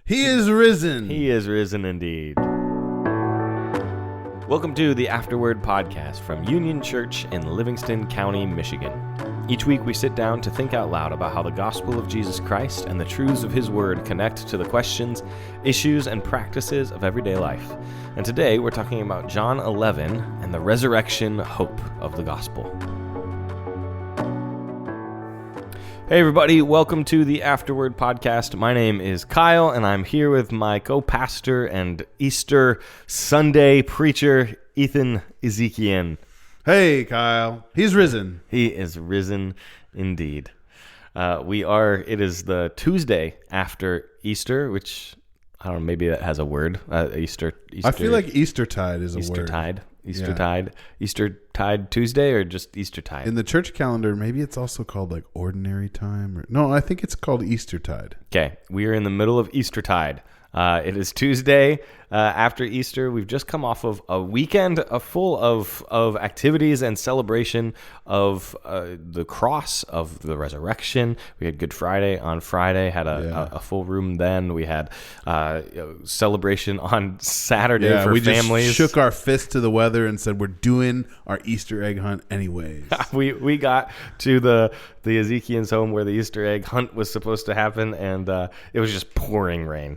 He is risen. He is risen indeed. Welcome to the Afterword podcast from Union Church in Livingston County, Michigan. Each week we sit down to think out loud about how the gospel of Jesus Christ and the truths of his word connect to the questions, issues, and practices of everyday life. And today we're talking about John 11 and the resurrection hope of the gospel. Hey everybody, welcome to the Afterword podcast. My name is Kyle, and I'm here with my co-pastor and Easter Sunday preacher, Ethan Ezikian. Hey, Kyle. He's risen. He is risen indeed. It is the Tuesday after Easter, which, I don't know, maybe that has a word. Easter. I feel like Eastertide is a word. Eastertide Tuesday, or just Eastertide? In the church calendar, maybe it's also called like ordinary time. No, I think it's called Eastertide. Okay, we are in the middle of Eastertide. It is Tuesday after Easter. We've just come off of a weekend full of activities and celebration of the cross, of the resurrection. We had Good Friday on Friday, had a full room then. We had celebration on Saturday for families. We just shook our fist to the weather and said, we're doing our Easter egg hunt anyways. we got to the Ezikian's home where the Easter egg hunt was supposed to happen, and it was just pouring rain.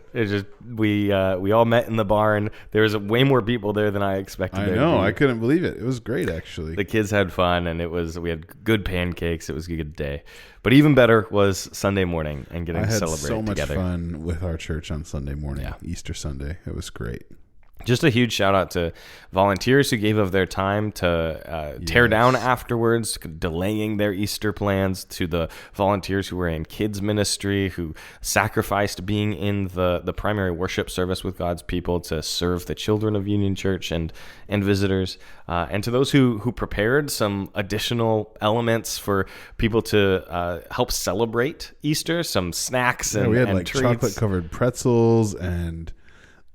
We all met in the barn. There was way more people there than I expected. I know. I couldn't believe it. It was great, actually. The kids had fun, and we had good pancakes. It was a good day. But even better was Sunday morning and getting to celebrate together. I had so much fun with our church on Sunday morning, Easter Sunday. It was great. Just a huge shout out to volunteers who gave of their time to tear down afterwards, delaying their Easter plans, to the volunteers who were in kids ministry, who sacrificed being in the primary worship service with God's people to serve the children of Union Church and visitors, and to those who prepared some additional elements for people to help celebrate Easter, some snacks and we had and like treats. chocolate covered pretzels, and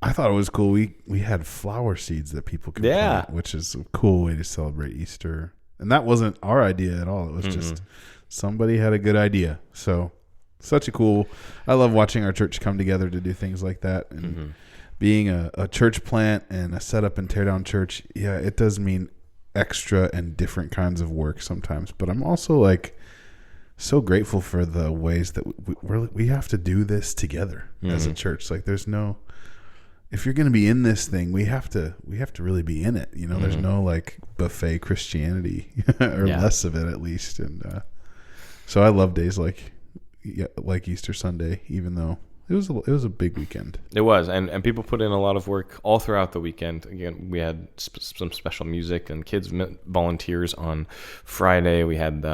I thought it was cool. We had flower seeds that people could plant, which is a cool way to celebrate Easter. And that wasn't our idea at all. It was just somebody had a good idea. So such a cool. I love watching our church come together to do things like that. And being a church plant and a set up and tear down church, it does mean extra and different kinds of work sometimes. But I'm also like so grateful for the ways that we have to do this together as a church. Like there's no. If you're going to be in this thing, we have to really be in it. You know, there's no like buffet Christianity or less of it at least. And so I love days like Easter Sunday, even though it was a big weekend. It was, and people put in a lot of work all throughout the weekend. Again, we had some special music and kids volunteers on Friday. We had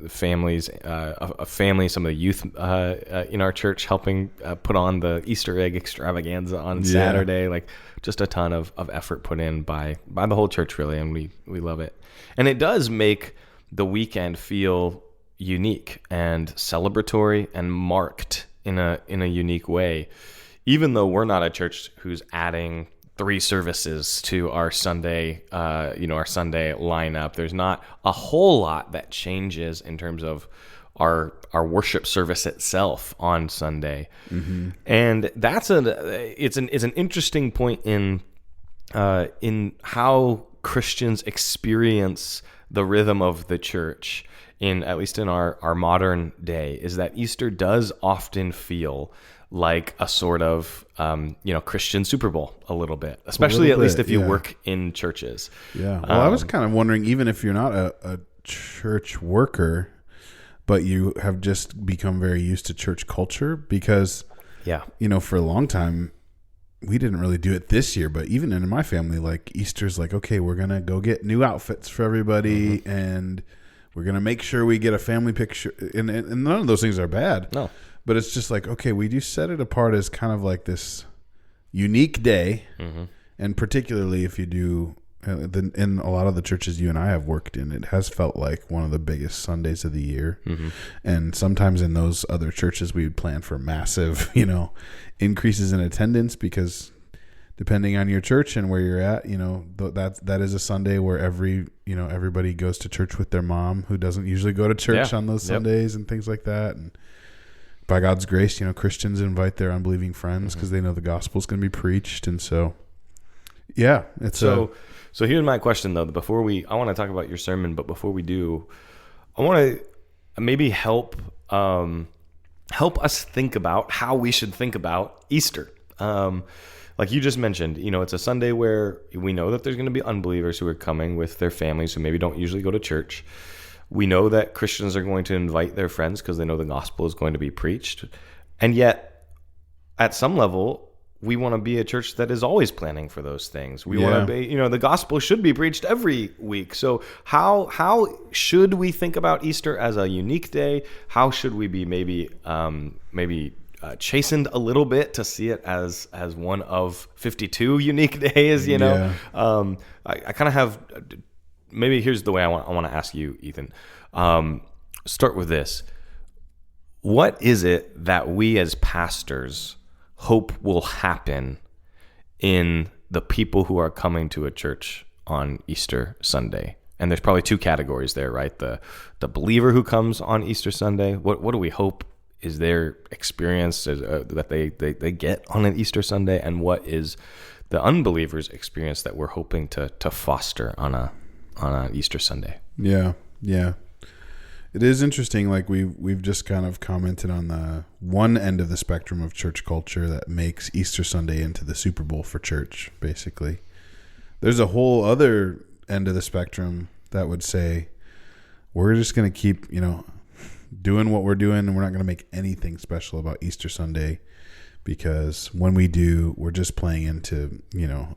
families, a family, some of the youth in our church helping put on the Easter egg extravaganza on Saturday. Like just a ton of effort put in by the whole church, really, and we love it. And it does make the weekend feel unique and celebratory and marked in a unique way, even though we're not a church who's adding 3 services to our Sunday, our Sunday lineup. There's not a whole lot that changes in terms of our worship service itself on Sunday, and that's it's an interesting point in how Christians experience the rhythm of the church. At least in our modern day, is that Easter does often feel like a sort of Christian Super Bowl a little bit, especially at least if you work in churches. Yeah. Well, I was kind of wondering, even if you're not a church worker, but you have just become very used to church culture, because for a long time we didn't really do it this year, but even in my family, like Easter's like, okay, we're gonna go get new outfits for everybody, and we're going to make sure we get a family picture. And none of those things are bad. No. But it's just like, okay, we do set it apart as kind of like this unique day. And particularly if you do, in a lot of the churches you and I have worked in, it has felt like one of the biggest Sundays of the year. And sometimes in those other churches, we would plan for massive, increases in attendance, because depending on your church and where you're at, that is a Sunday where everybody goes to church with their mom, who doesn't usually go to church on those Sundays and things like that. And by God's grace, Christians invite their unbelieving friends because they know the gospel is going to be preached. And so, yeah, so here's my question though. I want to talk about your sermon, but before we do, I want to maybe help us think about how we should think about Easter. Like you just mentioned, it's a Sunday where we know that there's going to be unbelievers who are coming with their families who maybe don't usually go to church. We know that Christians are going to invite their friends because they know the gospel is going to be preached. And yet, at some level, we want to be a church that is always planning for those things. We want to be, the gospel should be preached every week. So how should we think about Easter as a unique day? How should we be maybe chastened a little bit to see it as one of 52 unique days? I kind of have. Maybe here's the way I want to ask you, Ethan. Start with this. What is it that we as pastors hope will happen in the people who are coming to a church on Easter Sunday? And there's probably two categories there, right? The believer who comes on Easter Sunday. What do we hope is their experience that they get on an Easter Sunday? And what is the unbeliever's experience that we're hoping to foster on an Easter Sunday? Yeah. It is interesting. Like we've just kind of commented on the one end of the spectrum of church culture that makes Easter Sunday into the Super Bowl for church, basically. There's a whole other end of the spectrum that would say, we're just going to keep, doing what we're doing, and we're not going to make anything special about Easter Sunday, because when we do, we're just playing into,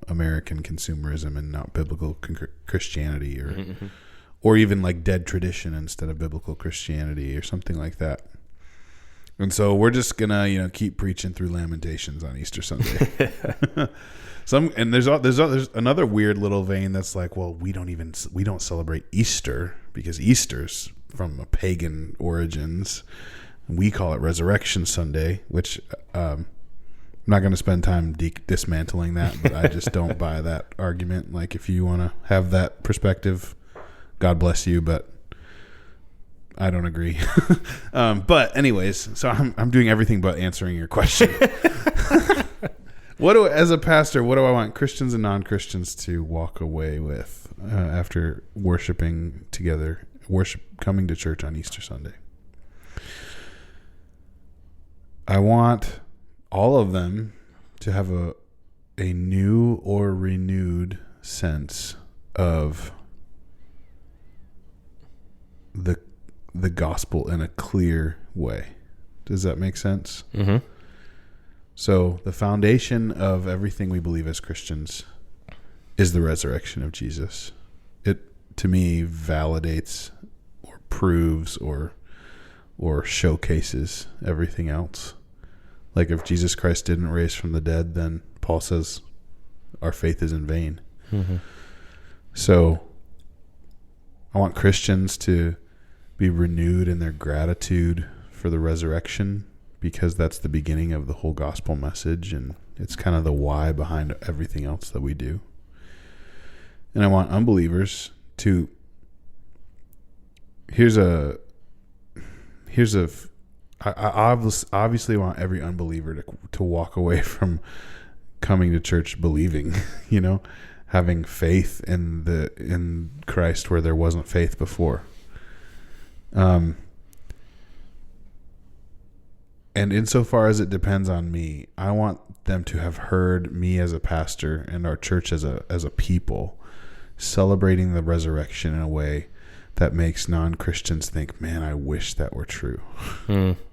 American consumerism and not biblical Christianity or even like dead tradition instead of biblical Christianity or something like that. And so we're just going to, keep preaching through Lamentations on Easter Sunday. And there's another weird little vein that's like, well, we don't celebrate Easter because Easter's from a pagan origins. We call it Resurrection Sunday, which I'm not going to spend time dismantling that, but I just don't buy that argument. Like, if you want to have that perspective, God bless you, but I don't agree. But anyways, so I'm doing everything but answering your question. As a pastor, what do I want Christians and non-Christians to walk away with after worshiping together, coming to church on Easter Sunday? I want all of them to have a new or renewed sense of the gospel in a clear way. Does that make sense? Mm-hmm. So the foundation of everything we believe as Christians is the resurrection of Jesus. It, to me, validates or proves or showcases everything else. Like, if Jesus Christ didn't raise from the dead, then Paul says our faith is in vain. Mm-hmm. So I want Christians to be renewed in their gratitude for the resurrection, because that's the beginning of the whole gospel message, and it's kind of the why behind everything else that we do. And I want unbelievers to I obviously want every unbeliever to walk away from coming to church believing, having faith in Christ where there wasn't faith before. And insofar as it depends on me, I want them to have heard me as a pastor and our church as a people celebrating the resurrection in a way that makes non-Christians think, man, I wish that were true.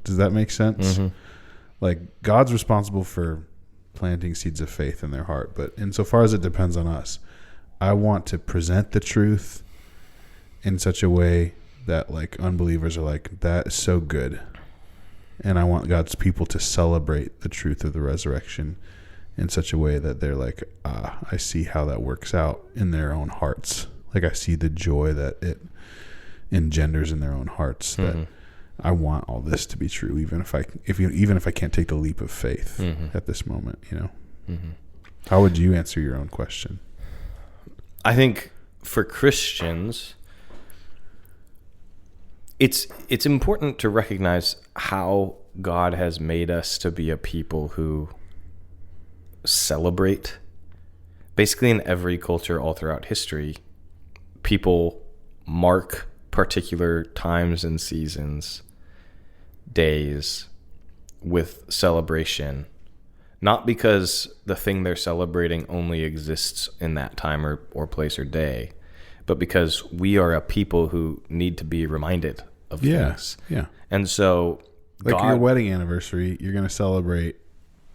Does that make sense? Mm-hmm. Like, God's responsible for planting seeds of faith in their heart, but insofar as it depends on us, I want to present the truth in such a way that, like, unbelievers are like, that is so good. And I want God's people to celebrate the truth of the resurrection in such a way that they're like, I see how that works out in their own hearts. Like, I see the joy that it engenders in their own hearts. Mm-hmm. That I want all this to be true, even if I can't take the leap of faith at this moment. Mm-hmm. How would you answer your own question? I think for Christians, it's important to recognize how God has made us to be a people who celebrate. Basically, in every culture all throughout history, people mark particular times and seasons, days, with celebration, not because the thing they're celebrating only exists in that time or place or day, but because we are a people who need to be reminded of things. Yeah. And so, like your wedding anniversary, you're going to celebrate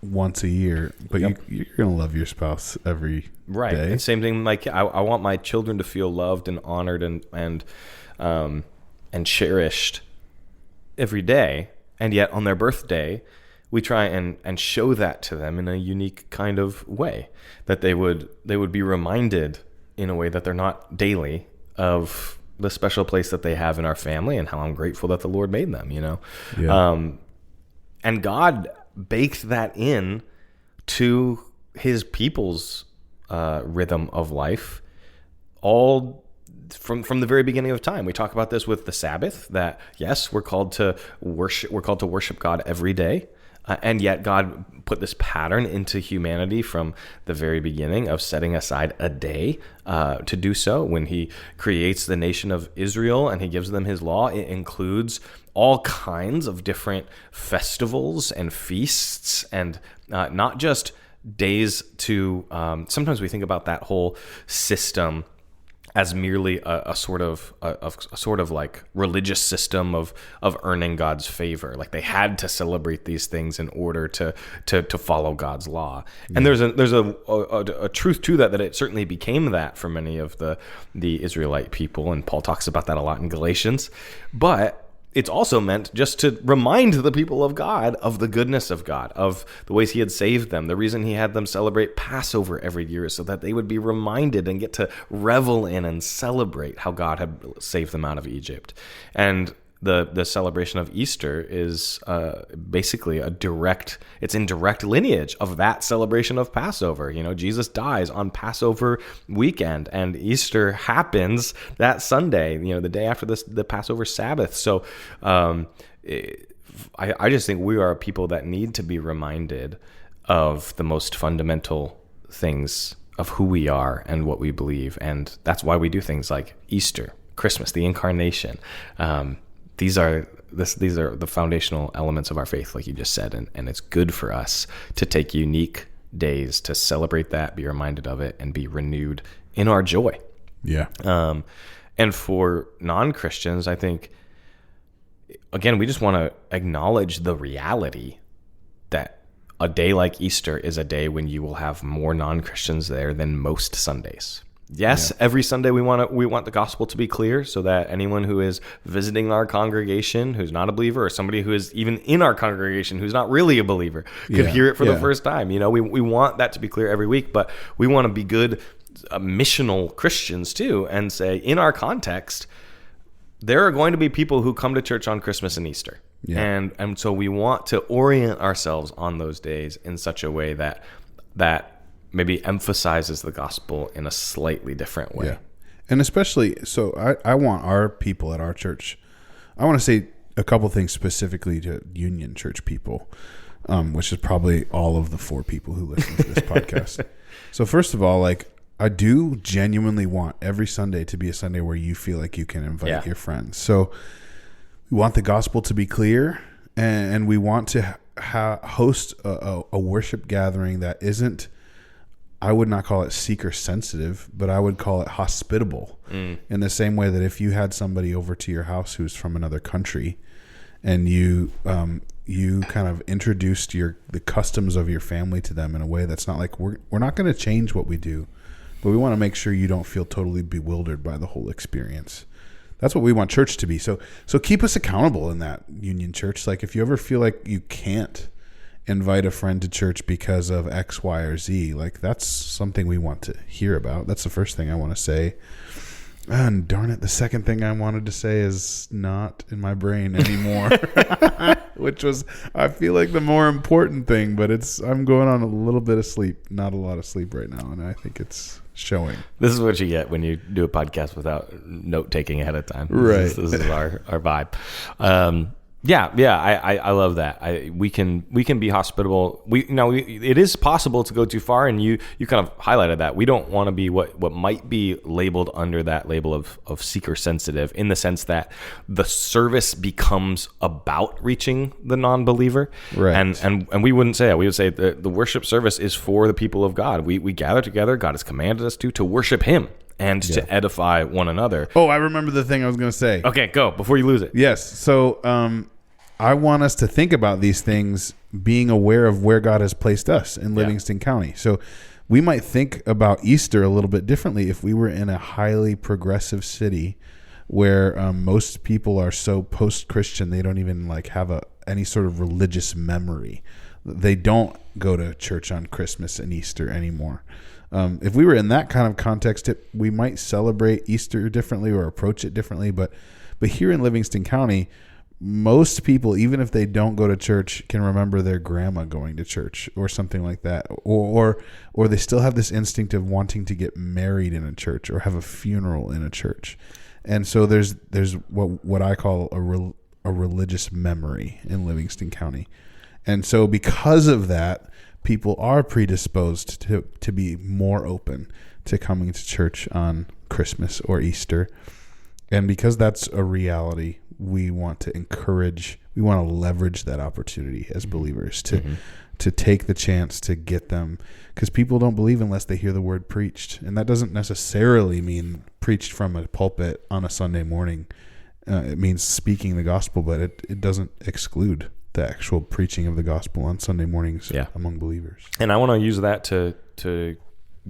once a year, but you're going to love your spouse every day. And same thing, like I want my children to feel loved and honored and cherished every day. And yet on their birthday, we try and show that to them in a unique kind of way, that they would be reminded in a way that they're not daily of the special place that they have in our family and how I'm grateful that the Lord made them, you know? Yeah. And God baked that in to his people's rhythm of life all from the very beginning of time. We talk about this with the Sabbath, that yes, we're called to worship God every day. And yet God put this pattern into humanity from the very beginning of setting aside a day to do so. When he creates the nation of Israel and he gives them his law, it includes all kinds of different festivals and feasts, and not just days to, sometimes we think about that whole system as merely a sort of like religious system of earning God's favor. Like they had to celebrate these things in order to follow God's law. And there's a truth to that it certainly became that for many of the Israelite people, and Paul talks about that a lot in Galatians. But it's also meant just to remind the people of God of the goodness of God, of the ways he had saved them. The reason he had them celebrate Passover every year is so that they would be reminded and get to revel in and celebrate how God had saved them out of Egypt. And the celebration of Easter is basically it's in direct lineage of that celebration of Passover. You know, Jesus dies on Passover weekend, and Easter happens that Sunday, you know, the day after the Passover Sabbath. So I just think we are a people that need to be reminded of the most fundamental things of who we are and what we believe. And that's why we do things like Easter, Christmas, the Incarnation. These are the foundational elements of our faith, like you just said, and it's good for us to take unique days to celebrate that, be reminded of it, and be renewed in our joy. Yeah. And for non-Christians, I think, again, we just want to acknowledge the reality that a day like Easter is a day when you will have more non-Christians there than most Sundays. Yes, yeah. Every Sunday we want the gospel to be clear, so that anyone who is visiting our congregation who's not a believer, or somebody who is even in our congregation who's not really a believer, could hear it for the first time. You know, we want that to be clear every week, but we want to be good missional Christians too, and say, in our context, there are going to be people who come to church on Christmas and Easter. Yeah. And so we want to orient ourselves on those days in such a way that maybe emphasizes the gospel in a slightly different way. Yeah. And especially, so I want our people at our church, I want to say a couple things specifically to Union Church people, which is probably all of the 4 people who listen to this podcast. So first of all, like, I do genuinely want every Sunday to be a Sunday where you feel like you can invite your friends. So we want the gospel to be clear, and we want to host a worship gathering that isn't, I would not call it seeker sensitive, but I would call it hospitable. In the same way that if you had somebody over to your house who's from another country, and you kind of introduced the customs of your family to them in a way that's not like, we're not going to change what we do, but we want to make sure you don't feel totally bewildered by the whole experience. That's what we want church to be. So keep us accountable in that, Union Church. Like, if you ever feel like you can't invite a friend to church because of X, Y, or Z, like, that's something we want to hear about. That's the first thing I want to say. And darn it, the second thing I wanted to say is not in my brain anymore, which was, I feel like, the more important thing, but I'm going on a little bit of sleep, not a lot of sleep right now, and I think it's showing. This is what you get when you do a podcast without note taking ahead of time. Right. This is our vibe. Yeah, I love that. We can be hospitable. It is possible to go too far, and you kind of highlighted that. We don't want to be what might be labeled under that label of seeker sensitive, in the sense that the service becomes about reaching the non-believer. Right. And we wouldn't say that. We would say that the worship service is for the people of God. We gather together. God has commanded us to worship Him and to edify one another. Oh, I remember the thing I was going to say. Okay, go before you lose it. Yes. So I want us to think about these things, being aware of where God has placed us in Livingston County. So we might think about Easter a little bit differently if we were in a highly progressive city where most people are so post-Christian they don't even like have any sort of religious memory. They don't go to church on Christmas and Easter anymore. If we were in that kind of context, we might celebrate Easter differently or approach it differently. But here in Livingston County, most people, even if they don't go to church, can remember their grandma going to church or something like that, or they still have this instinct of wanting to get married in a church or have a funeral in a church. And so there's what I call a religious memory in Livingston County. And so because of that, people are predisposed to be more open to coming to church on Christmas or Easter. And because that's a reality, we want to leverage that opportunity as believers to take the chance to get them, because people don't believe unless they hear the word preached. And that doesn't necessarily mean preached from a pulpit on a Sunday morning. It means speaking the gospel, but it doesn't exclude the actual preaching of the gospel on Sunday mornings among believers. And I want to use that to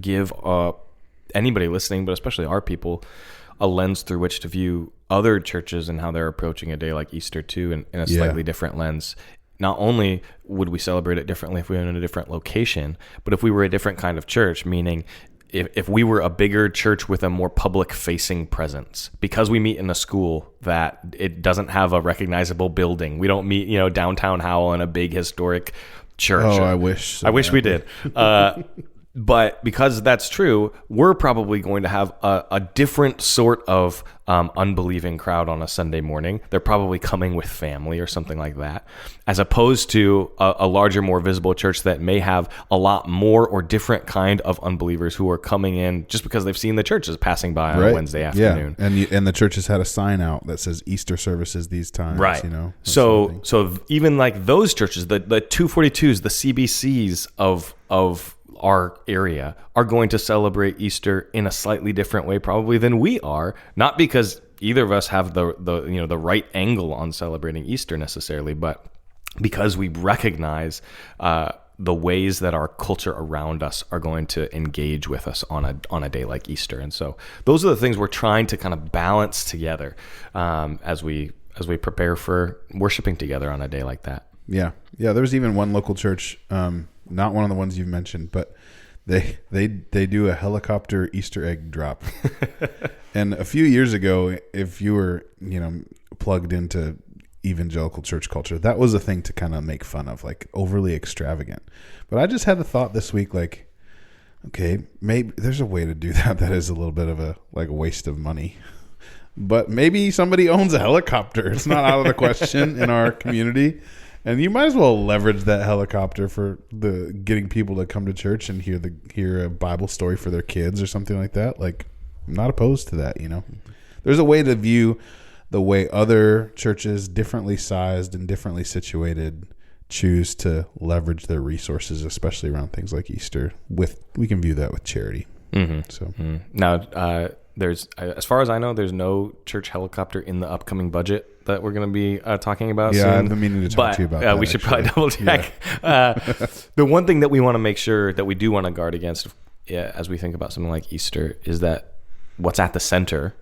give anybody listening, but especially our people, a lens through which to view other churches and how they're approaching a day like Easter too, in a slightly different lens. Not only would we celebrate it differently if we were in a different location, but if we were a different kind of church, meaning if we were a bigger church with a more public-facing presence, because we meet in a school that it doesn't have a recognizable building. We don't meet, downtown Howell in a big historic church. Oh, I wish. I wish we did. But because that's true, we're probably going to have a different sort of unbelieving crowd on a Sunday morning. They're probably coming with family or something like that, as opposed to a larger, more visible church that may have a lot more or different kind of unbelievers who are coming in just because they've seen the churches passing by on a Wednesday afternoon. Yeah, and the church has had a sign out that says Easter services these times. Right. So even like those churches, the 242s, the CBCs of our area are going to celebrate Easter in a slightly different way probably than we are, not because either of us have the right angle on celebrating Easter necessarily, but because we recognize the ways that our culture around us are going to engage with us on a day like Easter. And so those are the things we're trying to kind of balance together as we prepare for worshiping together on a day like that. Yeah. There's even one local church, not one of the ones you've mentioned, but they do a helicopter Easter egg drop. And a few years ago, if you were, plugged into evangelical church culture, that was a thing to kind of make fun of, like overly extravagant. But I just had the thought this week, like, okay, maybe there's a way to do that is a little bit of a waste of money. But maybe somebody owns a helicopter. It's not out of the question in our community. And you might as well leverage that helicopter for getting people to come to church and hear a Bible story for their kids or something like that. Like, I'm not opposed to that, There's a way to view the way other churches, differently sized and differently situated, choose to leverage their resources, especially around things like Easter. We can view that with charity. Mm-hmm. So now, there's, as far as I know, there's no church helicopter in the upcoming budget that we're going to be talking about soon. I've been meaning to talk to you about that. We should probably double check. Yeah. The one thing that we want to make sure that we do want to guard against as we think about something like Easter is that what's at the center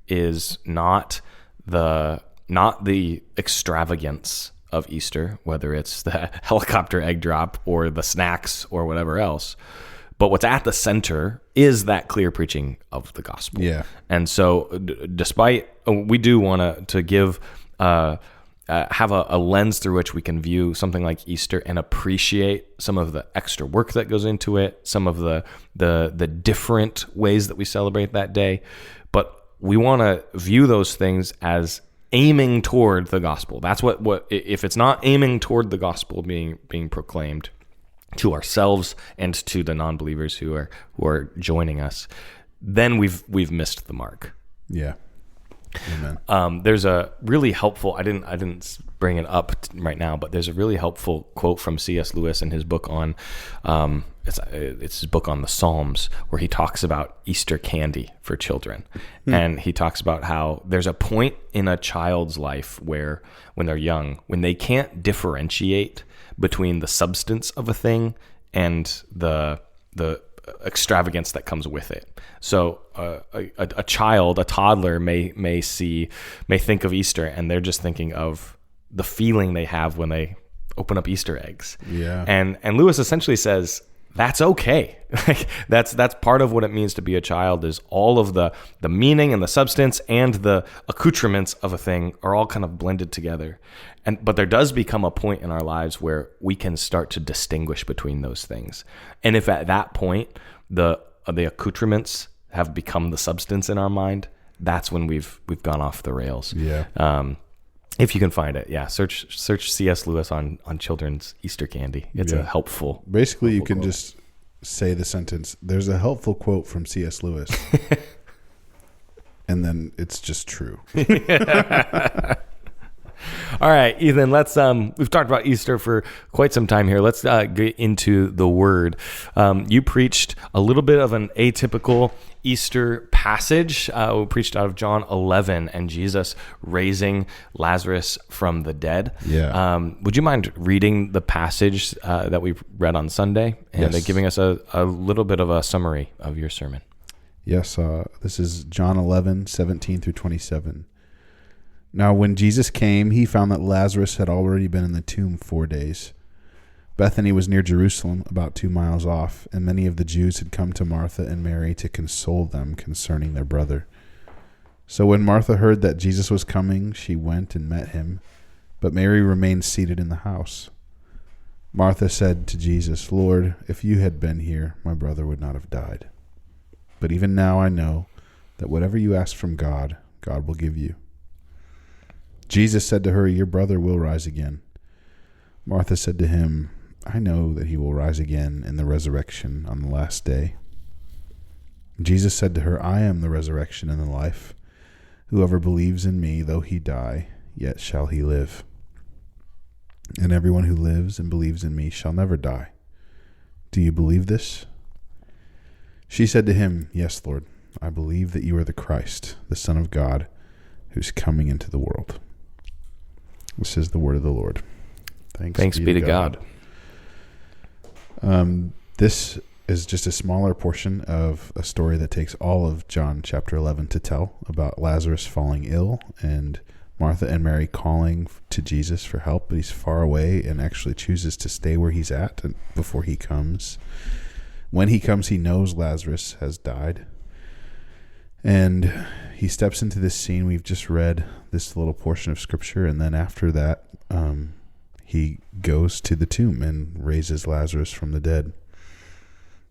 is not the extravagance of Easter, whether it's the helicopter egg drop or the snacks or whatever else. But what's at the center is that clear preaching of the gospel. Yeah. And so despite, we do want to give, have a lens through which we can view something like Easter and appreciate some of the extra work that goes into it, some of the different ways that we celebrate that day. But we want to view those things as aiming toward the gospel. That's what if it's not aiming toward the gospel being proclaimed to ourselves and to the non-believers who are joining us, then we've missed the mark. Yeah. Amen. There's a really helpful, I didn't bring it up right now, but there's a really helpful quote from C.S. Lewis in his book on, it's his book on the Psalms, where he talks about Easter candy for children. And he talks about how there's a point in a child's life where, when they're young, when they can't differentiate between the substance of a thing and the extravagance that comes with it. So a child, a toddler may think of Easter, and they're just thinking of the feeling they have when they open up Easter eggs. Yeah. And Lewis essentially says that's okay. that's part of what it means to be a child, is all of the meaning and the substance and the accoutrements of a thing are all kind of blended together. But there does become a point in our lives where we can start to distinguish between those things. And if at that point the accoutrements have become the substance in our mind, that's when we've gone off the rails. Yeah. If you can find it, yeah, search C.S. Lewis on children's Easter candy. It's a helpful. Basically, you can quote. just say the sentence, "There's a helpful quote from C.S. Lewis," and then it's just true. All right, Ethan, let's we've talked about Easter for quite some time here. Let's get into the Word. You preached a little bit of an atypical Easter passage. We preached out of John 11 and Jesus raising Lazarus from the dead. Yeah. Would you mind reading the passage that we read on Sunday and Yes. giving us a little bit of a summary of your sermon? Yes, this is John 11, 17 through 27. Now, when Jesus came, he found that Lazarus had already been in the tomb 4 days. Bethany was near Jerusalem, about 2 miles off, and many of the Jews had come to Martha and Mary to console them concerning their brother. So when Martha heard that Jesus was coming, she went and met him, but Mary remained seated in the house. Martha said to Jesus, "Lord, if you had been here, my brother would not have died. But even now I know that whatever you ask from God, God will give you." Jesus said to her, "Your brother will rise again." Martha said to him, "I know that he will rise again in the resurrection on the last day." Jesus said to her, "I am the resurrection and the life. Whoever believes in me, though he die, yet shall he live. And everyone who lives and believes in me shall never die. Do you believe this?" She said to him, "Yes, Lord, I believe that you are the Christ, the Son of God, who's coming into the world." This is the word of the Lord. Thanks be to God. This is just a smaller portion of a story that takes all of John chapter 11 to tell about Lazarus falling ill and Martha and Mary calling to Jesus for help, but he's far away and actually chooses to stay where he's at before he comes. When he comes, he knows Lazarus has died. And he steps into this scene. We've just read this little portion of scripture, and then after that, he goes to the tomb and raises Lazarus from the dead.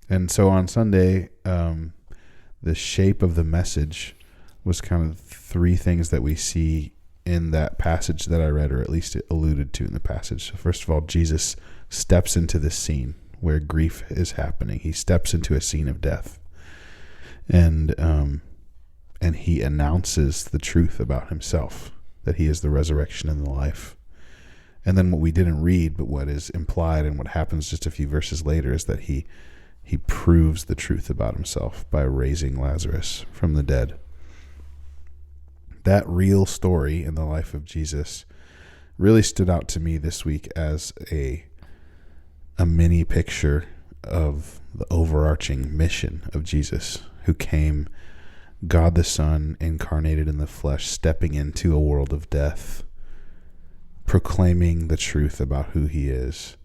And so on Sunday, the shape of the message was kind of 3 things that we see in that passage that I read, or at least it alluded to in the passage. So first of all, Jesus steps into this scene where grief is happening. He steps into a scene of death. And he announces the truth about himself, that he is the resurrection and the life. And then what we didn't read, but what is implied and what happens just a few verses later, is that he proves the truth about himself by raising Lazarus from the dead. That real story in the life of Jesus really stood out to me this week as a mini picture of the overarching mission of Jesus, who came, God the Son, incarnated in the flesh, stepping into a world of death, proclaiming the truth about who he is,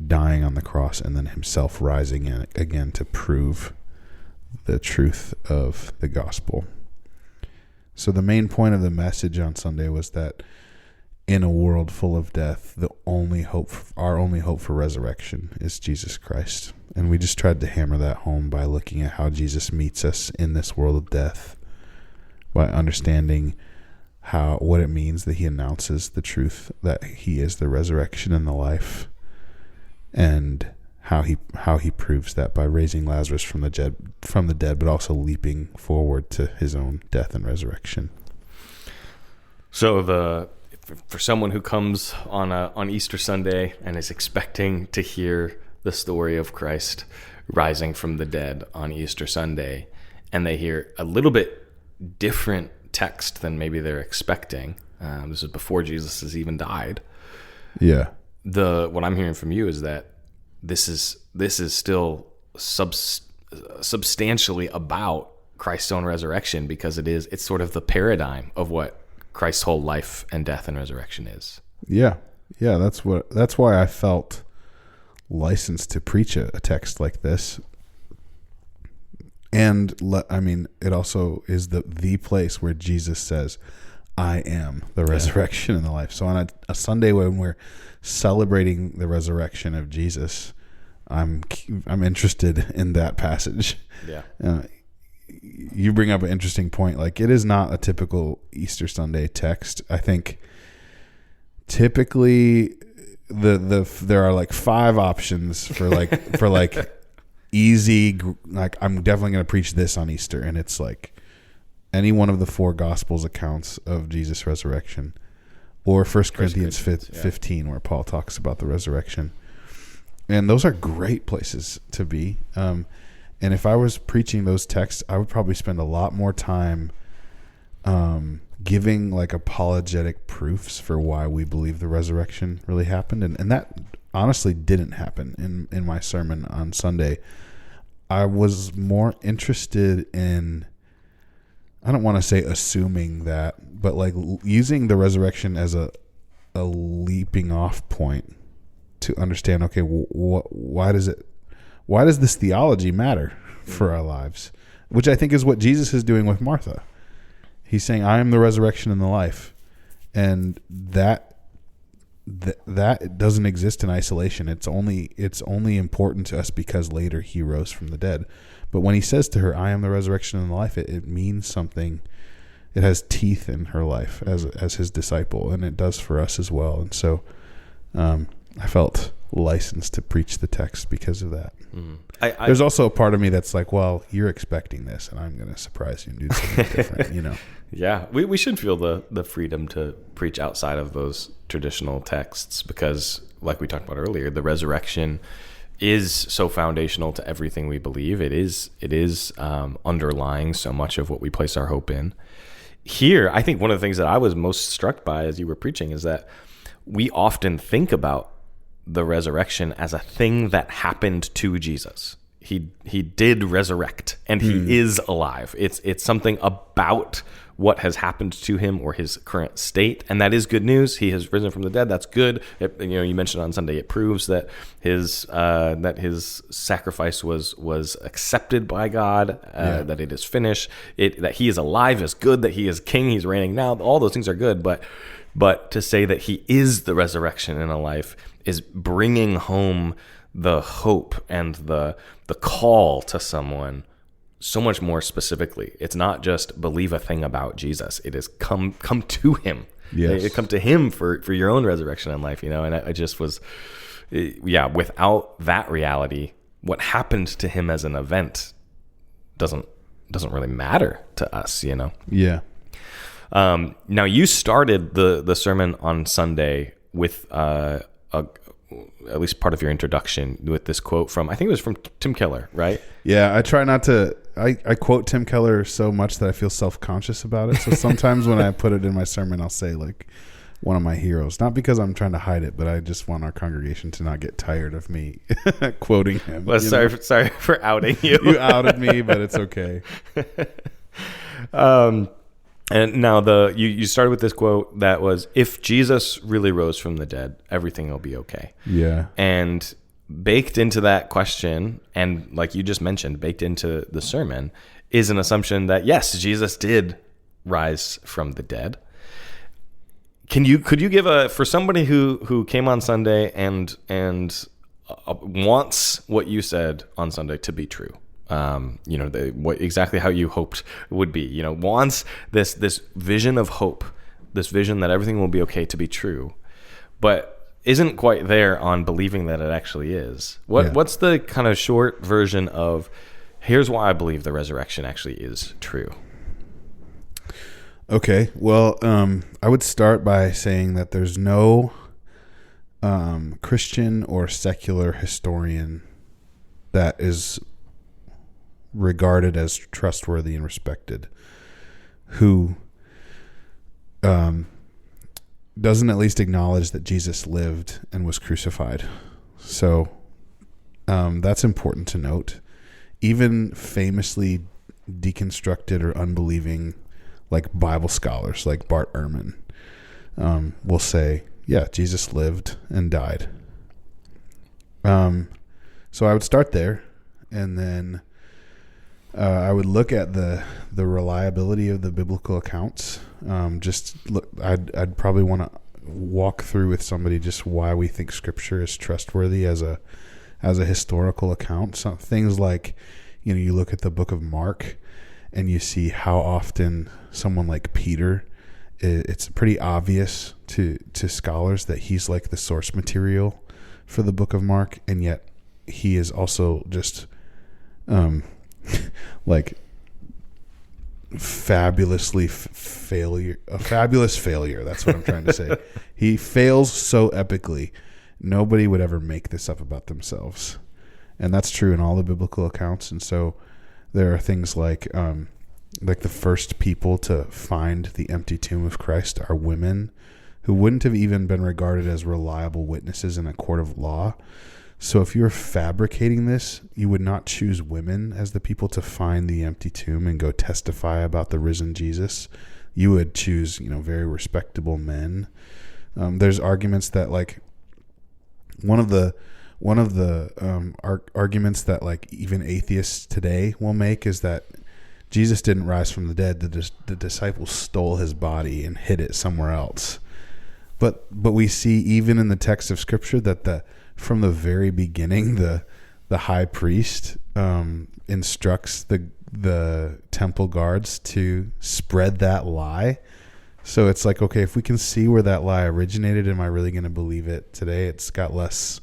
dying on the cross, and then himself rising again to prove the truth of the gospel. So the main point of the message on Sunday was that in a world full of death, our only hope for resurrection is Jesus Christ. And we just tried to hammer that home by looking at how Jesus meets us in this world of death, by understanding what it means that he announces the truth that he is the resurrection and the life, and how he proves that by raising Lazarus from the dead, but also leaping forward to his own death and resurrection. So for someone who comes on Easter Sunday and is expecting to hear the story of Christ rising from the dead on Easter Sunday, and they hear a little bit different text than maybe they're expecting, this is before Jesus has even died. Yeah. What I'm hearing from you is that this is still substantially about Christ's own resurrection, because it's sort of the paradigm of what Christ's whole life and death and resurrection is. Yeah. That's why I felt licensed to preach a text like this. And it also is the place where Jesus says, I am the resurrection and the life. So on a Sunday when we're celebrating the resurrection of Jesus, I'm interested in that passage. Yeah. You bring up an interesting point. Like, it is not a typical Easter Sunday text. I think typically there are like 5 options for easy, like, I'm definitely going to preach this on Easter, and it's like any one of the 4 Gospels accounts of Jesus' resurrection, or 1 Corinthians 15, where Paul talks about the resurrection. And those are great places to be. And if I was preaching those texts, I would probably spend a lot more time giving like apologetic proofs for why we believe the resurrection really happened. And that honestly didn't happen in my sermon on Sunday. I was more interested in, I don't want to say assuming that, but like using the resurrection as a leaping off point to understand, okay, why does this theology matter for our lives? Which I think is what Jesus is doing with Martha. He's saying, I am the resurrection and the life. And that doesn't exist in isolation. It's only important to us because later he rose from the dead. But when he says to her, I am the resurrection and the life, it means something. It has teeth in her life as his disciple, and it does for us as well. And so I felt licensed to preach the text because of that. There's also a part of me that's like, well, you're expecting this, and I'm going to surprise you and do something different, Yeah, we should feel the freedom to preach outside of those traditional texts, because, like we talked about earlier, the resurrection is so foundational to everything we believe. It is underlying so much of what we place our hope in. Here, I think one of the things that I was most struck by as you were preaching is that we often think about the resurrection as a thing that happened to Jesus. He did resurrect, and he is alive. It's something about what has happened to him or his current state, and that is good news. He has risen from the dead. That's good. You mentioned on Sunday, it proves that his sacrifice was accepted by God. That it is finished. That he is alive is good. That he is king. He's reigning now. All those things are good. But to say that he is the resurrection and a life is bringing home the hope and the call to someone so much more specifically. It's not just believe a thing about Jesus. It is come to him. Yes. Come to him for your own resurrection and life, And I just was, without that reality, what happened to him as an event doesn't really matter to us, Yeah. Now you started the sermon on Sunday with at least part of your introduction with this quote from, I think it was from Tim Keller, right? Yeah, I try not to, I quote Tim Keller so much that I feel self-conscious about it. So sometimes when I put it in my sermon, I'll say like one of my heroes, not because I'm trying to hide it, but I just want our congregation to not get tired of me quoting him. Well, sorry for outing you. You outed me, but it's okay. And now you started with this quote that was, if Jesus really rose from the dead, everything will be okay. Yeah. And baked into that question, and like you just mentioned, baked into the sermon, is an assumption that, yes, Jesus did rise from the dead. Could you give for somebody who came on Sunday and wants what you said on Sunday to be true? Exactly how you hoped would be, wants this vision of hope this vision that everything will be okay to be true, but isn't quite there on believing that it actually is. What's the kind of short version of, here's why I believe the resurrection actually is true? Okay, well, I would start by saying that there's no Christian or secular historian that is regarded as trustworthy and respected who doesn't at least acknowledge that Jesus lived and was crucified. So that's important to note. Even famously deconstructed or unbelieving like Bible scholars like Bart Ehrman will say, yeah, Jesus lived and died. So I would start there, and then I would look at the reliability of the biblical accounts. I'd probably want to walk through with somebody just why we think Scripture is trustworthy as a historical account. Some things like, you look at the book of Mark, and you see how often someone like Peter, it's pretty obvious to scholars that he's like the source material for the book of Mark, and yet he is also just like a fabulous failure. That's what I'm trying to say. He fails so epically. Nobody would ever make this up about themselves. And that's true in all the biblical accounts. And so there are things like the first people to find the empty tomb of Christ are women who wouldn't have even been regarded as reliable witnesses in a court of law. So if you're fabricating this, you would not choose women as the people to find the empty tomb and go testify about the risen Jesus. You would choose, very respectable men. There's arguments that like one of the arguments that like even atheists today will make is that Jesus didn't rise from the dead. The disciples stole his body and hid it somewhere else. But we see even in the text of Scripture that from the very beginning, the high priest instructs the temple guards to spread that lie. So it's like, okay, if we can see where that lie originated, am I really going to believe it today? It's less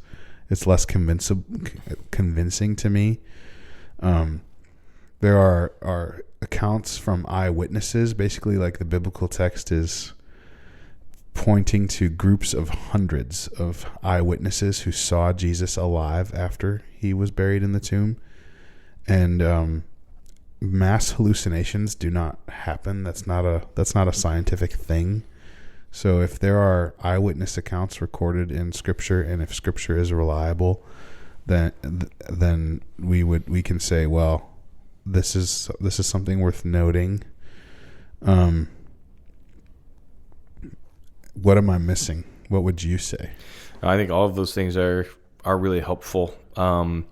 convincing to me. There are accounts from eyewitnesses. Basically, like the biblical text is pointing to groups of hundreds of eyewitnesses who saw Jesus alive after he was buried in the tomb. And mass hallucinations do not happen. That's not a scientific thing. So if there are eyewitness accounts recorded in Scripture, and if Scripture is reliable, then we can say, well, this is something worth noting. What am I missing? What would you say? I think all of those things are really helpful. I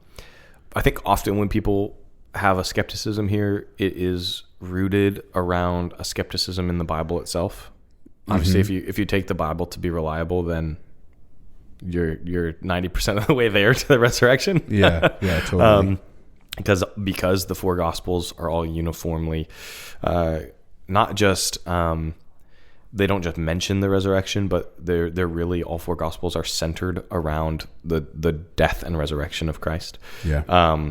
think often when people have a skepticism here, it is rooted around a skepticism in the Bible itself. Obviously, if you take the Bible to be reliable, then you're 90% of the way there to the resurrection. Yeah, totally. Because the four Gospels are all uniformly not just they don't just mention the resurrection, but they're really, all four Gospels are centered around the death and resurrection of Christ. Yeah.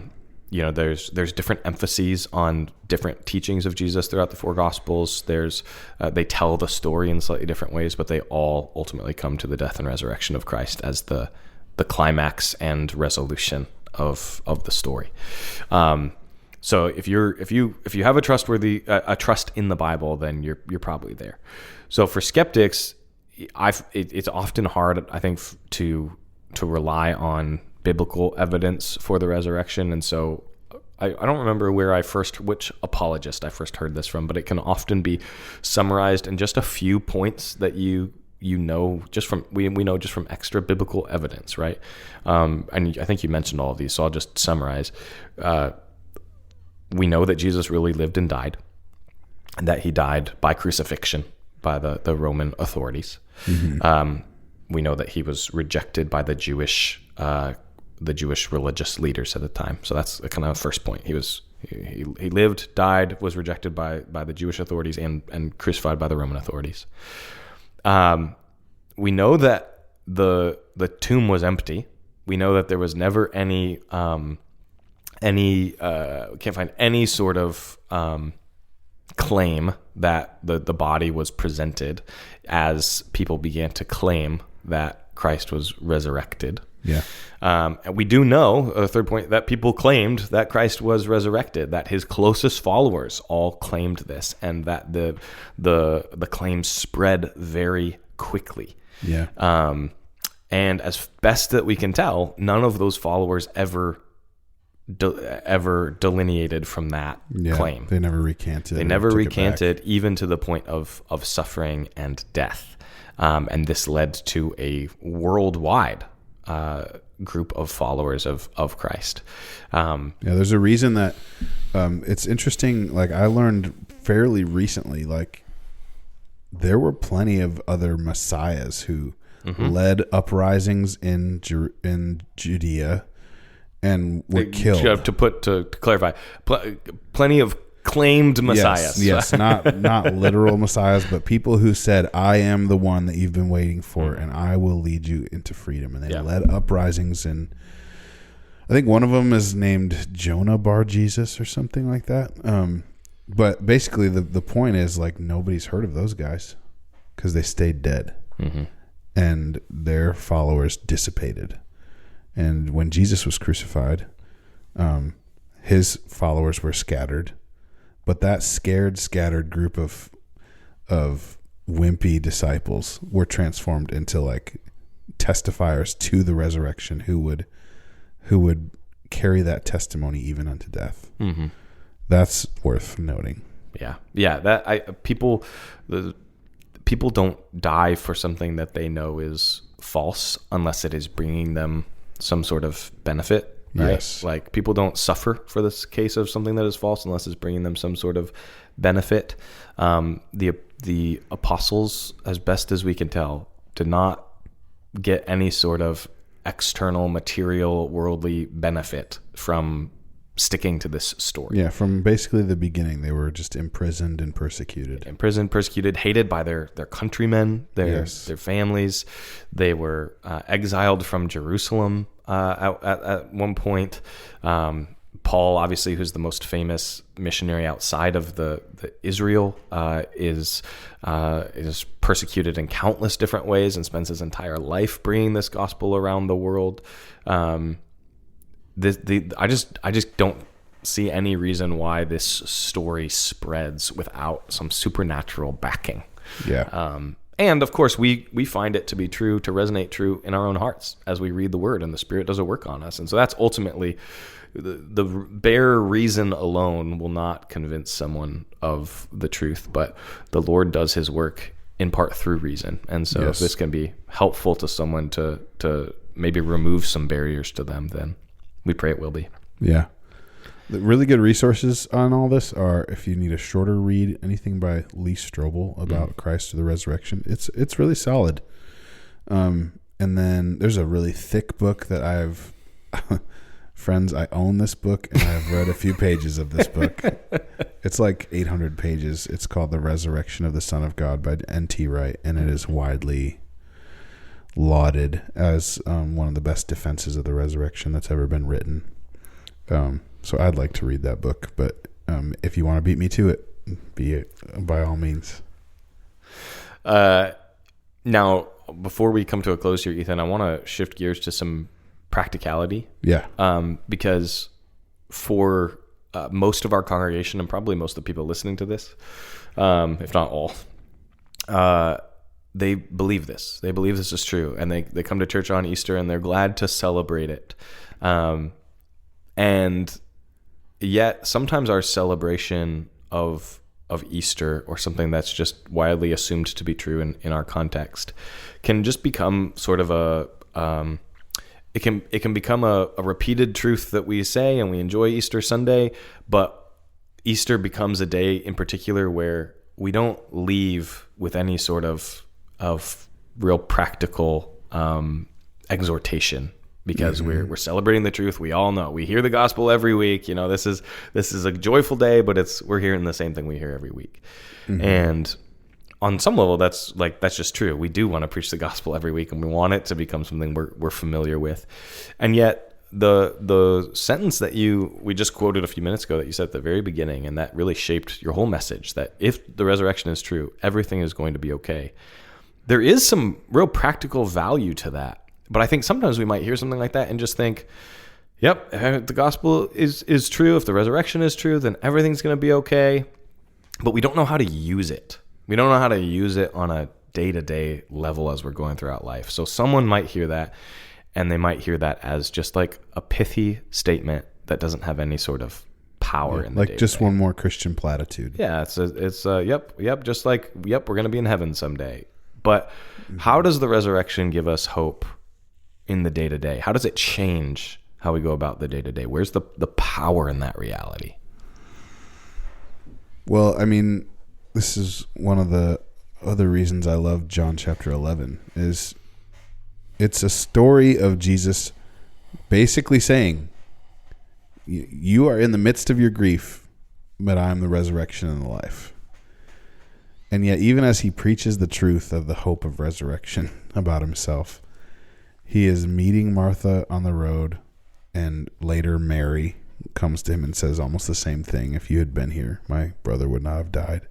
There's different emphases on different teachings of Jesus throughout the four Gospels. They tell the story in slightly different ways, but they all ultimately come to the death and resurrection of Christ as the climax and resolution of the story. So if you have a trust in the Bible, then you're probably there. So for skeptics, it's often hard, I think, to rely on biblical evidence for the resurrection. And so I don't remember which apologist I first heard this from, but it can often be summarized in just a few points that we know just from extra biblical evidence, right? And I think you mentioned all of these, so I'll just summarize. We know that Jesus really lived and died, and that he died by crucifixion by the Roman authorities. Mm-hmm. We know that he was rejected by the Jewish religious leaders at the time. So that's kind of the first point. He lived, died, was rejected by the Jewish authorities and crucified by the Roman authorities. We know that the tomb was empty. We know that there was never any we can't find any sort of claim that the body was presented as people began to claim that Christ was resurrected. Yeah. And we do know, a third point, that people claimed that Christ was resurrected, that his closest followers all claimed this, and that the claim spread very quickly. Yeah. And as best that we can tell, none of those followers ever delineated from that claim. They never recanted. They never recanted, even to the point of suffering and death. And this led to a worldwide group of followers of Christ. There's a reason that it's interesting. Like, I learned fairly recently, like, there were plenty of other messiahs who led uprisings in Judea and were killed. To clarify, plenty of claimed messiahs. Yes, not literal messiahs, but people who said, "I am the one that you've been waiting for, and I will lead you into freedom." And they led uprisings, and I think one of them is named Jonah Bar Jesus or something like that. But basically, the point is, like, nobody's heard of those guys because they stayed dead, and their followers dissipated. And when Jesus was crucified, his followers were scattered. But that scattered group of wimpy disciples were transformed into, like, testifiers to the resurrection who would carry that testimony even unto death. Mm-hmm. That's worth noting. Yeah. People don't die for something that they know is false unless it is bringing them some sort of benefit. Right? Yes. Like, people don't suffer for this case of something that is false unless it's bringing them some sort of benefit. The apostles, as best as we can tell, did not get any sort of external, material, worldly benefit from sticking to this story. Yeah, from basically the beginning, they were just imprisoned and persecuted. Hated by their countrymen, their families. They were exiled from Jerusalem at one point. Paul, obviously, who's the most famous missionary outside of the Israel, is persecuted in countless different ways and spends his entire life bringing this gospel around the world. I just don't see any reason why this story spreads without some supernatural backing. Yeah. And of course, we find it to be true, to resonate true in our own hearts as we read the Word, and the Spirit does a work on us. And so that's ultimately the bare reason alone will not convince someone of the truth, but the Lord does His work in part through reason. And so if this can be helpful to someone to maybe remove some barriers to them, then we pray it will be. Yeah. The really good resources on all this are, if you need a shorter read, anything by Lee Strobel about Christ or the resurrection. It's really solid. And then there's a really thick book that I've friends, I own this book and I've read a few pages of this book. It's like 800 pages. It's called The Resurrection of the Son of God by N.T. Wright, and it is widely lauded as one of the best defenses of the resurrection that's ever been written. So I'd like to read that book, but if you want to beat me to it, be it by all means. Now, before we come to a close here, Ethan, I want to shift gears to some practicality. Yeah. Because for most of our congregation, and probably most of the people listening to this, if not all, they believe this. They believe this is true, and they come to church on Easter, and they're glad to celebrate it. And yet, sometimes our celebration of Easter, or something that's just widely assumed to be true in our context, can just become sort of it can become a repeated truth that we say, and we enjoy Easter Sunday, but Easter becomes a day in particular where we don't leave with any sort of real practical exhortation, because we're celebrating the truth. We all know, we hear the gospel every week. You know, this is a joyful day, but we're hearing the same thing we hear every week. And on some level, that's just true. We do want to preach the gospel every week, and we want it to become something we're familiar with. And yet the sentence that we just quoted a few minutes ago that you said at the very beginning, and that really shaped your whole message, that if the resurrection is true, everything is going to be okay. There is some real practical value to that. But I think sometimes we might hear something like that and just think, yep, if the gospel is true, if the resurrection is true, then everything's going to be okay. But we don't know how to use it. We don't know how to use it on a day-to-day level as we're going throughout life. So someone might hear that, and they might hear that as just like a pithy statement that doesn't have any sort of power in the like day-to-day. Just one more Christian platitude. Yeah, it's yep, just like, yep, we're going to be in heaven someday. But how does the resurrection give us hope in the day-to-day? How does it change how we go about the day-to-day? Where's the power in that reality? Well, I mean, this is one of the other reasons I love John chapter 11 is it's a story of Jesus basically saying, you are in the midst of your grief, but I am the resurrection and the life. And yet, even as he preaches the truth of the hope of resurrection about himself, he is meeting Martha on the road, and later Mary comes to him and says almost the same thing. If you had been here, my brother would not have died.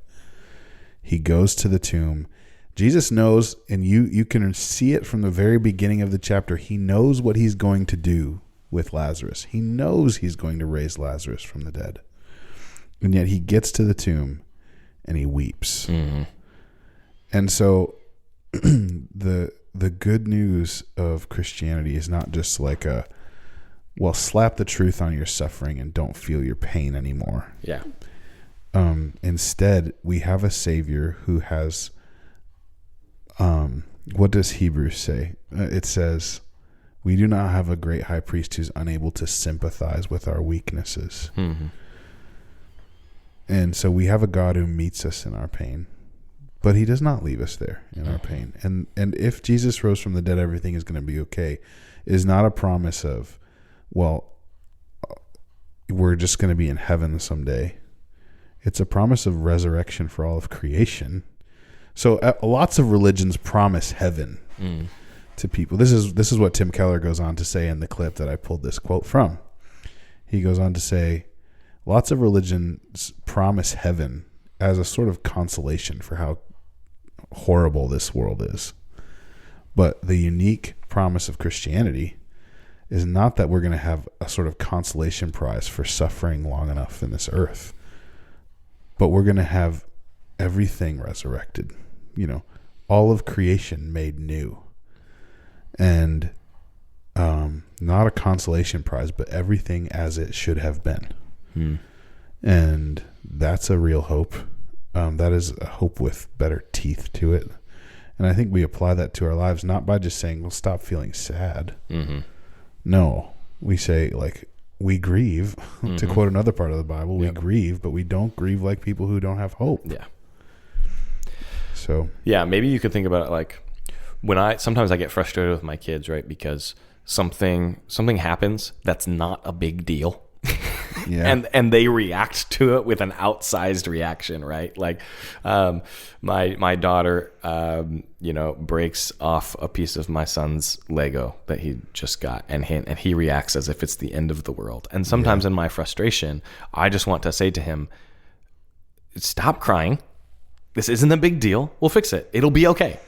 He goes to the tomb. Jesus knows, and you can see it from the very beginning of the chapter, he knows what he's going to do with Lazarus. He knows he's going to raise Lazarus from the dead. And yet he gets to the tomb and he weeps. Mm-hmm. And so the good news of Christianity is not just like slap the truth on your suffering and don't feel your pain anymore. Yeah. Instead, we have a Savior who has, what does Hebrews say? It says, we do not have a great high priest who's unable to sympathize with our weaknesses. Mm-hmm. And so we have a God who meets us in our pain, but he does not leave us there in our pain. And if Jesus rose from the dead, everything is going to be okay, is not a promise of, we're just going to be in heaven someday. It's a promise of resurrection for all of creation. So lots of religions promise heaven to people. This is what Tim Keller goes on to say in the clip that I pulled this quote from. He goes on to say, lots of religions promise heaven as a sort of consolation for how horrible this world is. But the unique promise of Christianity is not that we're going to have a sort of consolation prize for suffering long enough in this earth, but we're going to have everything resurrected, all of creation made new. And not a consolation prize, but everything as it should have been. And that's a real hope. That is a hope with better teeth to it. And I think we apply that to our lives, not by just saying, well, stop feeling sad. Mm-hmm. No, we say, like, we grieve. Mm-hmm. To quote another part of the Bible, we grieve, but we don't grieve like people who don't have hope. Yeah. So. Yeah, maybe you could think about it like sometimes I get frustrated with my kids, right? Because something happens that's not a big deal. Yeah. And they react to it with an outsized reaction, right? Like, my daughter, breaks off a piece of my son's Lego that he just got, and he reacts as if it's the end of the world. And sometimes in my frustration, I just want to say to him, stop crying. This isn't a big deal. We'll fix it. It'll be okay.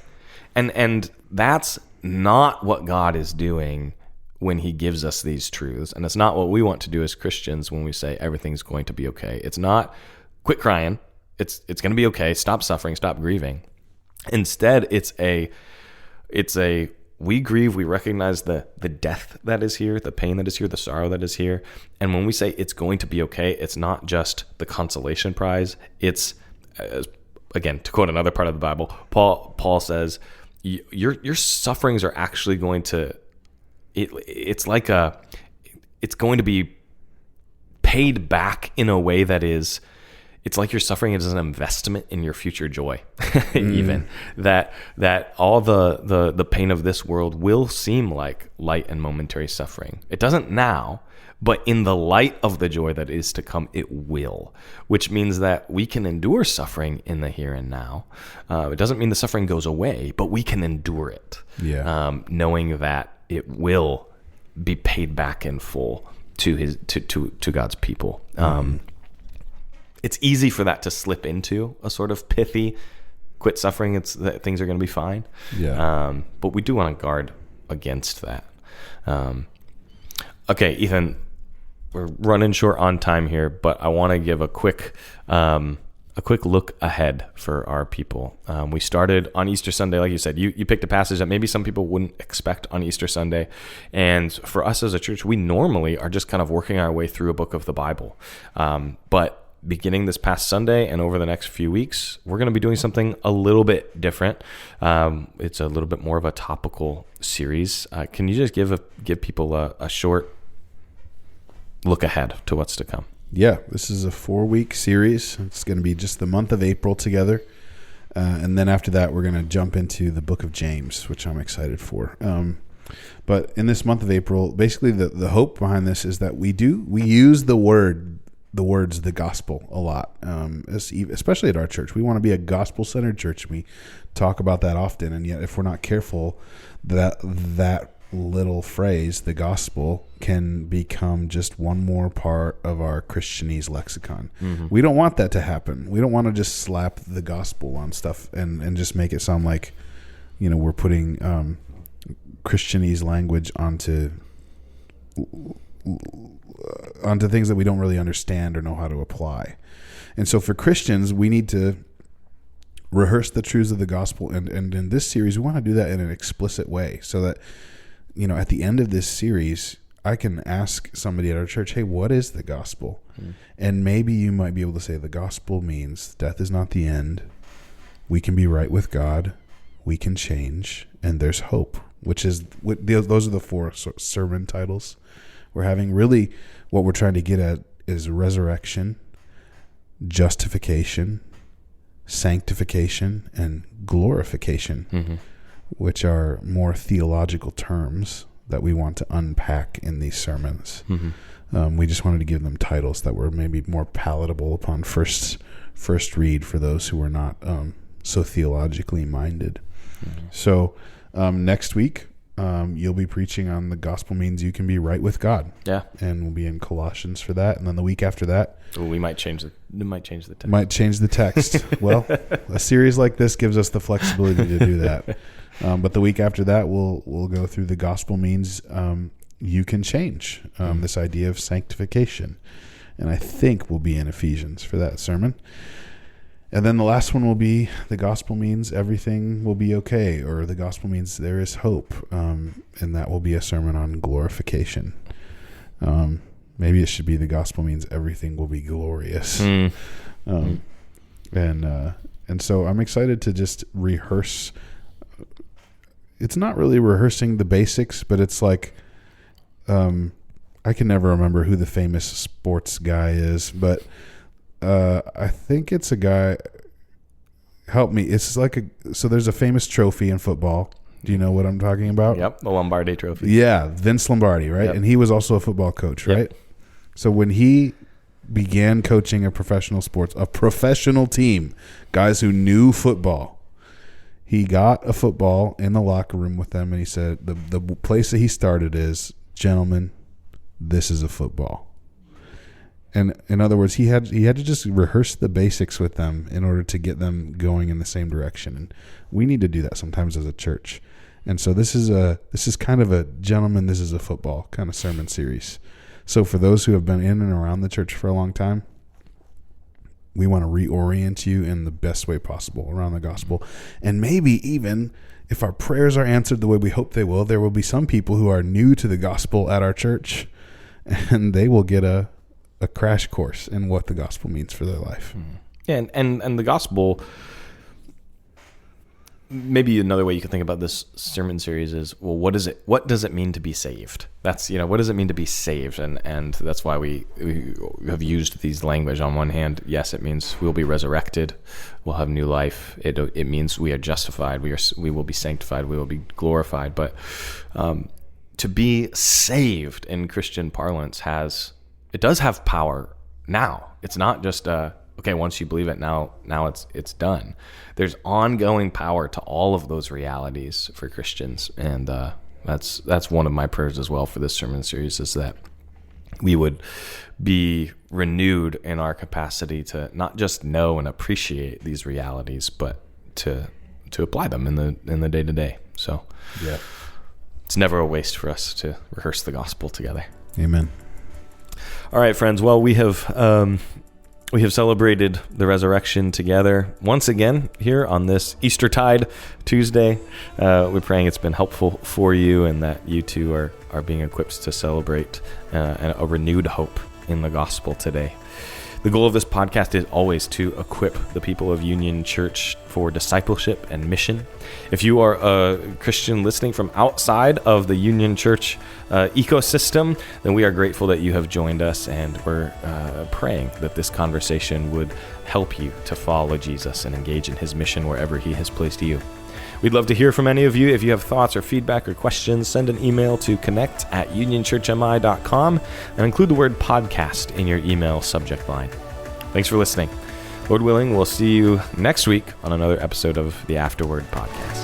And that's not what God is doing when he gives us these truths. And it's not what we want to do as Christians when we say everything's going to be okay. It's not quit crying. It's going to be okay. Stop suffering. Stop grieving. Instead, it's a we grieve. We recognize the death that is here, the pain that is here, the sorrow that is here. And when we say it's going to be okay, it's not just the consolation prize. It's, again, to quote another part of the Bible, Paul says, your sufferings are actually going to, it's going to be paid back in a way that is it's like your suffering is an investment in your future joy. Even that all the pain of this world will seem like light and momentary suffering. It doesn't now, but in the light of the joy that is to come, it will, which means that we can endure suffering in the here and now. It doesn't mean the suffering goes away, but we can endure it, knowing that it will be paid back in full to God's people. It's easy for that to slip into a sort of pithy, quit suffering, it's that things are going to be fine. But we do want to guard against that. Okay, Ethan, we're running short on time here, but I want to give a quick look ahead for our people. We started on Easter Sunday, like you said. You picked a passage that maybe some people wouldn't expect on Easter Sunday. And for us as a church, we normally are just kind of working our way through a book of the Bible. But beginning this past Sunday and over the next few weeks, we're going to be doing something a little bit different. It's a little bit more of a topical series. Can you just give people a short look ahead to what's to come? Yeah, this is a 4-week series. It's going to be just the month of April together. And then after that, we're going to jump into the book of James, which I'm excited for. But in this month of April, basically the hope behind this is that we use the words, the gospel a lot, especially at our church. We want to be a gospel-centered church. We talk about that often, and yet if we're not careful, that little phrase, the gospel, can become just one more part of our Christianese lexicon. We don't want that to happen. We don't want to just slap the gospel on stuff and just make it sound like, we're putting Christianese language onto things that we don't really understand or know how to apply. And so for Christians, we need to rehearse the truths of the gospel. And in this series, we want to do that in an explicit way so that, at the end of this series, I can ask somebody at our church, hey, what is the gospel? And maybe you might be able to say the gospel means death is not the end. We can be right with God. We can change. And there's hope, those are the 4 sermon titles we're having. Really, what we're trying to get at is resurrection, justification, sanctification, and glorification, which are more theological terms that we want to unpack in these sermons. We just wanted to give them titles that were maybe more palatable upon first read for those who are not so theologically minded. So next week, you'll be preaching on the gospel means you can be right with God. Yeah. And we'll be in Colossians for that. And then the week after that, we might change the text. Might change the text. Well, a series like this gives us the flexibility to do that. But the week after that, we'll go through the gospel means you can change, this idea of sanctification. And I think we'll be in Ephesians for that sermon. And then the last one will be the gospel means everything will be okay, or the gospel means there is hope. And that will be a sermon on glorification. Maybe it should be the gospel means everything will be glorious. And so I'm excited to just rehearse. It's not really rehearsing the basics, but it's like, I can never remember who the famous sports guy is, but I think it's a guy. Help me. It's like so there's a famous trophy in football. Do you know what I'm talking about? Yep, the Lombardi Trophy. Yeah, Vince Lombardi, right? Yep. And he was also a football coach, right? Yep. So when he began coaching a professional team, guys who knew football, he got a football in the locker room with them, and he said the place that he started is, gentlemen, this is a football. And in other words, he had to just rehearse the basics with them in order to get them going in the same direction. And we need to do that sometimes as a church. And so this is kind of a gentleman, this is a football kind of sermon series. So for those who have been in and around the church for a long time, we want to reorient you in the best way possible around the gospel. And maybe even if our prayers are answered the way we hope they will, there will be some people who are new to the gospel at our church, and they will get a crash course in what the gospel means for their life. Yeah, and the gospel, maybe another way you can think about this sermon series is, well, what does it mean to be saved? That's, what does it mean to be saved? And that's why we have used these language. On one hand, yes, it means we'll be resurrected, we'll have new life. It means we are justified, we will be sanctified, we will be glorified. But to be saved in Christian parlance does have power now. It's not just okay, once you believe it, now it's done. There's ongoing power to all of those realities for Christians, and that's one of my prayers as well for this sermon series, is that we would be renewed in our capacity to not just know and appreciate these realities, but to apply them in the day to day. So yeah, it's never a waste for us to rehearse the gospel together. Amen. All right, friends. Well, we have celebrated the resurrection together once again here on this Eastertide Tuesday. We're praying it's been helpful for you, and that you too are being equipped to celebrate a renewed hope in the gospel today. The goal of this podcast is always to equip the people of Union Church for discipleship and mission. If you are a Christian listening from outside of the Union Church ecosystem, then we are grateful that you have joined us, and we're praying that this conversation would help you to follow Jesus and engage in his mission wherever he has placed you. We'd love to hear from any of you. If you have thoughts or feedback or questions, send an email to connect@unionchurchmi.com and include the word podcast in your email subject line. Thanks for listening. Lord willing, we'll see you next week on another episode of the Afterword podcast.